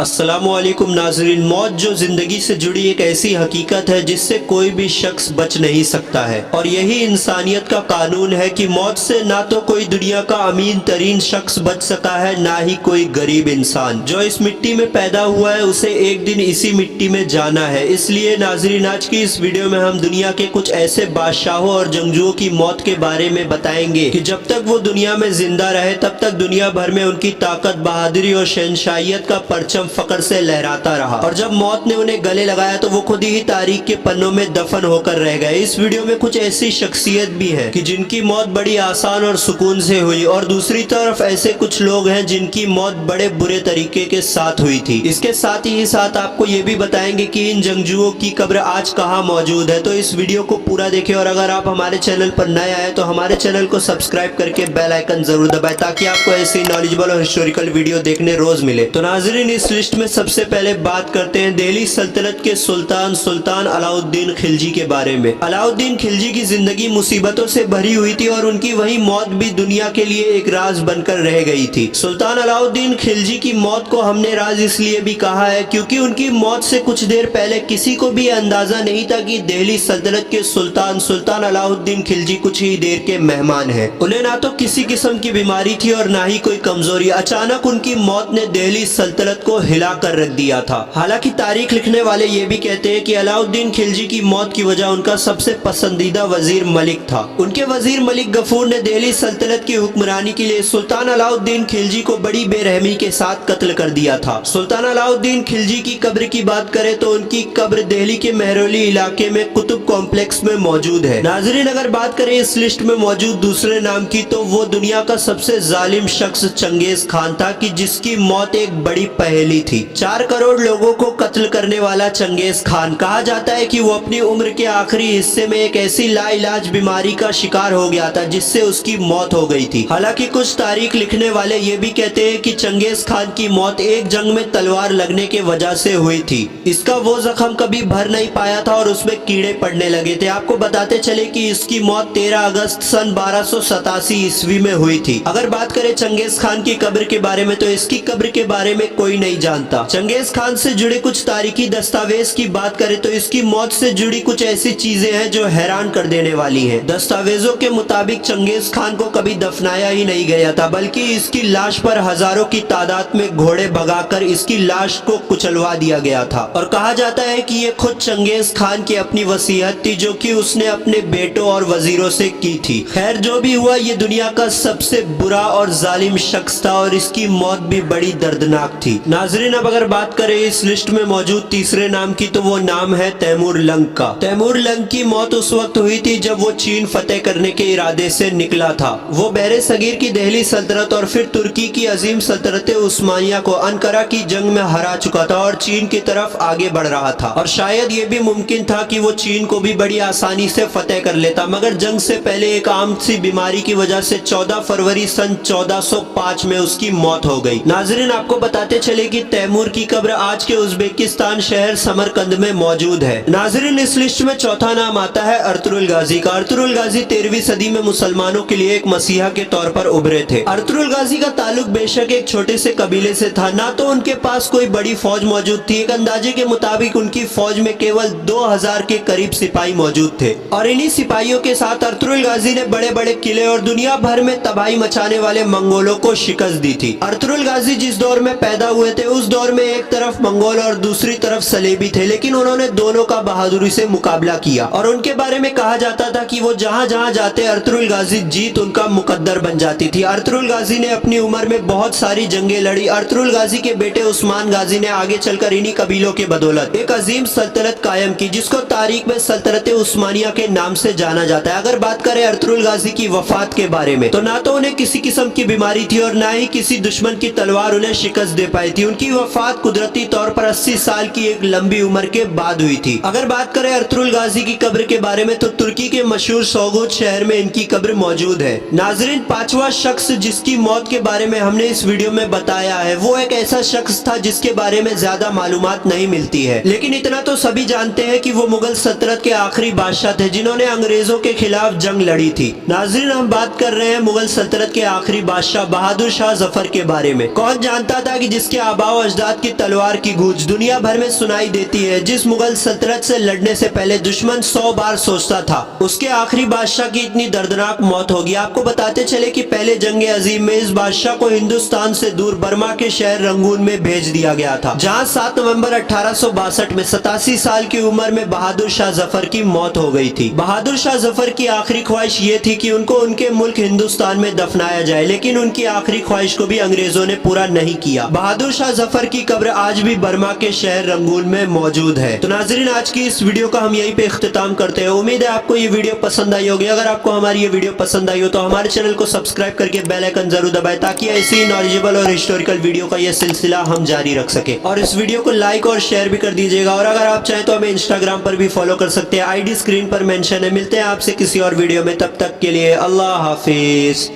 अस्सलामुअलैकुम नाज़रीन। मौत जो ज़िंदगी से जुड़ी एक ऐसी हकीकत है जिससे कोई भी शख्स बच नहीं सकता है, और यही इंसानियत का कानून है कि मौत से ना तो कोई दुनिया का अमीन तरीन शख्स बच सका है, ना ही कोई गरीब इंसान। जो इस मिट्टी में पैदा हुआ है उसे एक दिन इसी मिट्टी में जाना है। इसलिए नाज़रीन, आज की इस वीडियो में हम दुनिया के कुछ ऐसे बादशाहों और जंगजुओं की मौत के बारे में बताएंगे कि जब तक वो दुनिया में जिंदा रहे तब तक दुनिया भर में उनकी ताकत, बहादुरी और शहंशाहियत का परचम फख्र से लहराता रहा, और जब मौत ने उन्हें गले लगाया तो वो खुद ही तारीख के पन्नों में दफन होकर रह गए। इस वीडियो में कुछ ऐसी शख्सियत भी है कि जिनकी मौत बड़ी आसान और सुकून से हुई, और दूसरी तरफ ऐसे कुछ लोग हैं जिनकी मौत बड़े बुरे तरीके के साथ हुई थी। इसके साथ ही साथ आपको ये भी बताएंगे कि इन जंगजुओं की कब्र आज कहाँ मौजूद है। तो इस वीडियो को पूरा देखें, और अगर आप हमारे चैनल पर नए आए तो हमारे चैनल को सब्सक्राइब करके बेल आइकन जरूर दबाएं ताकि आपको ऐसी नॉलेजेबल और हिस्टोरिकल वीडियो देखने रोज मिले। तो नाज़रीन, इस लिस्ट में सबसे पहले बात करते हैं दिल्ली सल्तनत के सुल्तान अलाउद्दीन खिलजी के बारे में। अलाउद्दीन खिलजी की जिंदगी मुसीबतों से भरी हुई थी और उनकी वही मौत भी दुनिया के लिए एक राज बनकर रह गई थी। सुल्तान अलाउद्दीन खिलजी की मौत को हमने राज इसलिए भी कहा है क्योंकि उनकी मौत से कुछ देर पहले किसी को भी अंदाजा नहीं था कि दिल्ली सल्तनत के सुल्तान अलाउद्दीन खिलजी कुछ ही देर के मेहमान हैं। उन्हें ना तो किसी किस्म की बीमारी थी और ना ही कोई कमजोरी। अचानक उनकी मौत ने दिल्ली सल्तनत को हिला कर रख दिया था। हालांकि तारीख लिखने वाले ये भी कहते हैं कि अलाउद्दीन खिलजी की मौत की वजह उनका सबसे पसंदीदा वजीर मलिक था। उनके वजीर मलिक गफूर ने दिल्ली सल्तनत की हुक्मरानी के लिए सुल्तान अलाउद्दीन खिलजी को बड़ी बेरहमी के साथ कत्ल कर दिया था। सुल्तान अलाउद्दीन खिलजी की कब्र की बात करें तो उनकी कब्र दिल्ली के मेहरौली इलाके में कुतुब कॉम्प्लेक्स में मौजूद है। नाज़रीन, अगर बात करें इस लिस्ट में मौजूद दूसरे नाम की तो वो दुनिया का सबसे जालिम शख्स चंगेज खान था कि जिसकी मौत एक बड़ी पहेली थी। 4 करोड़ लोगों को कत्ल करने वाला चंगेज खान, कहा जाता है कि वो अपनी उम्र के आखिरी हिस्से में एक ऐसी लाइलाज बीमारी का शिकार हो गया था जिससे उसकी मौत हो गई थी। हालांकि कुछ तारीख लिखने वाले ये भी कहते हैं कि चंगेज खान की मौत एक जंग में तलवार लगने के वजह से हुई थी। इसका वो जख्म कभी भर नहीं पाया था और उसमें कीड़े पड़ने लगे थे। आपको बताते चले कि इसकी मौत 13 अगस्त सन 1287 ईस्वी में हुई थी। अगर बात करें चंगेज खान की कब्र के बारे में तो इसकी कब्र के बारे में कोई नहीं जानता। चंगेज खान से जुड़े कुछ तारीखी दस्तावेज की बात करें तो इसकी मौत से जुड़ी कुछ ऐसी चीजें हैं जो हैरान कर देने वाली हैं। दस्तावेजों के मुताबिक चंगेज खान को कभी दफनाया ही नहीं गया था, बल्कि इसकी लाश पर हजारों की तादाद में घोड़े भगाकर इसकी लाश को कुचलवा दिया गया था। और कहा जाता है कि ये खुद चंगेज खान की अपनी वसीयत थी जो कि उसने अपने बेटों और वजीरों से की थी। खैर, जो भी हुआ, ये दुनिया का सबसे बुरा और जालिम शख्स था और इसकी मौत भी बड़ी दर्दनाक थी। नाजरीन, अब अगर बात करें इस लिस्ट में मौजूद तीसरे नाम की तो वो नाम है तैमूर लंग का। तैमूर लंग की मौत उस वक्त हुई थी जब वो चीन फतेह करने के इरादे से निकला था। वो बहरे सगीर की दिल्ली सल्तनत और फिर तुर्की की अजीम सल्तनत उस्मानिया को अनकरा की जंग में हरा चुका था और चीन की तरफ आगे बढ़ रहा था, और शायद ये भी मुमकिन था कि वो चीन को भी बड़ी आसानी से फतेह कर लेता, मगर जंग से पहले एक आम सी बीमारी की वजह से 14 फरवरी सन 1405 में उसकी मौत हो गई। नाजरीन, आपको बताते चले कि तैमूर की कब्र आज के उज्बेकिस्तान शहर समरकंद में मौजूद है। नाजरीन, इस लिस्ट में चौथा नाम आता है अर्तुरुल गाजी का। अर्तुरुल गाजी 13वीं सदी में मुसलमानों के लिए एक मसीहा के तौर पर उभरे थे। अर्तुरुल गाजी का ताल्लुक बेशक एक छोटे से कबीले से था, ना तो उनके पास कोई बड़ी फौज मौजूद थी। एक अंदाजे के मुताबिक उनकी फौज में केवल 2000 के करीब सिपाही मौजूद थे, और इन्हीं सिपाहियों के साथ अर्तुरुल गाजी ने बड़े बड़े किले और दुनिया भर में तबाही मचाने वाले मंगोलों को शिकस्त दी थी। अर्तुरुल गाजी जिस दौर में पैदा हुए थे उस दौर में एक तरफ मंगोल और दूसरी तरफ सलेबी थे, लेकिन उन्होंने दोनों का बहादुरी से मुकाबला किया, और उनके बारे में कहा जाता था कि वो जहां जहां जाते अर्तुरुल गाजी जीत उनका मुकद्दर बन जाती थी। अर्तुरुल गाजी ने अपनी उम्र में बहुत सारी जंगें लड़ी। अर्तुरुल गाजी के बेटे उस्मान गाजी ने आगे चलकर इन्हीं कबीलों के बदौलत एक अजीम सल्तनत कायम की जिसको तारीख में सल्तनत उस्मानिया के नाम से जाना जाता है। अगर बात करें अर्तुरुल गाजी की वफात के बारे में तो ना तो उन्हें किसी किस्म की बीमारी थी और ना ही किसी दुश्मन की तलवार उन्हें शिकस्त दे पाई थी। उनकी वफात कुदरती तौर पर 80 साल की एक लंबी उम्र के बाद हुई थी। अगर बात करें अर्तुरुल गाजी की कब्र के बारे में तो तुर्की के मशहूर सोगुत शहर में इनकी कब्र मौजूद है। नाजरीन, 5वां शख्स जिसकी मौत के बारे में हमने इस वीडियो में बताया है वो एक ऐसा शख्स था जिसके बारे में ज्यादा मालूमात नहीं मिलती है, लेकिन इतना तो सभी जानते हैं कि वो मुगल सल्तनत के आखिरी बादशाह थे जिन्होंने अंग्रेजों के खिलाफ जंग लड़ी थी। नाजरीन, हम बात कर रहे हैं मुगल सल्तनत के आखिरी बादशाह बहादुर शाह जफर के बारे में। कौन जानता था कि जिसके आबा आबाओ अजदाद की तलवार की गूंज दुनिया भर में सुनाई देती है। जिस मुगल सल्तनत से लड़ने से पहले दुश्मन 100 बार सोचता था उसके आखिरी बादशाह की इतनी दर्दनाक मौत होगी। आपको बताते चले कि पहले जंग अजीम में इस बादशाह को हिंदुस्तान से दूर बर्मा के शहर रंगून में भेज दिया गया था, जहां 7 नवंबर 1862 में 87 साल की उम्र में बहादुर शाह जफर की मौत हो गई थी। बहादुर शाह जफर की आखिरी ख्वाहिश ये थी कि उनको उनके मुल्क हिंदुस्तान में दफनाया जाए, लेकिन उनकी आखिरी ख्वाहिश को भी अंग्रेजों ने पूरा नहीं किया। बहादुर शाह जफर की कब्र आज भी बर्मा के शहर रंगून में मौजूद है। तो नाज़रीन, आज की इस वीडियो का हम यहीं पे इख्तिताम करते हैं। उम्मीद है आपको ये वीडियो पसंद आई होगी। अगर आपको हमारी ये वीडियो पसंद आई हो तो हमारे चैनल को सब्सक्राइब करके बेल आइकन जरूर दबाएं, ताकि ऐसी नॉलेजेबल और हिस्टोरिकल वीडियो का ये सिलसिला हम जारी रख सके। और इस वीडियो को लाइक और शेयर भी कर दीजिएगा। और अगर आप चाहें तो हमें इंस्टाग्राम पर भी फॉलो कर सकते हैं, आईडी स्क्रीन पर मेंशन है। मिलते हैं आपसे किसी और वीडियो में, तब तक के लिए अल्लाह हाफिज।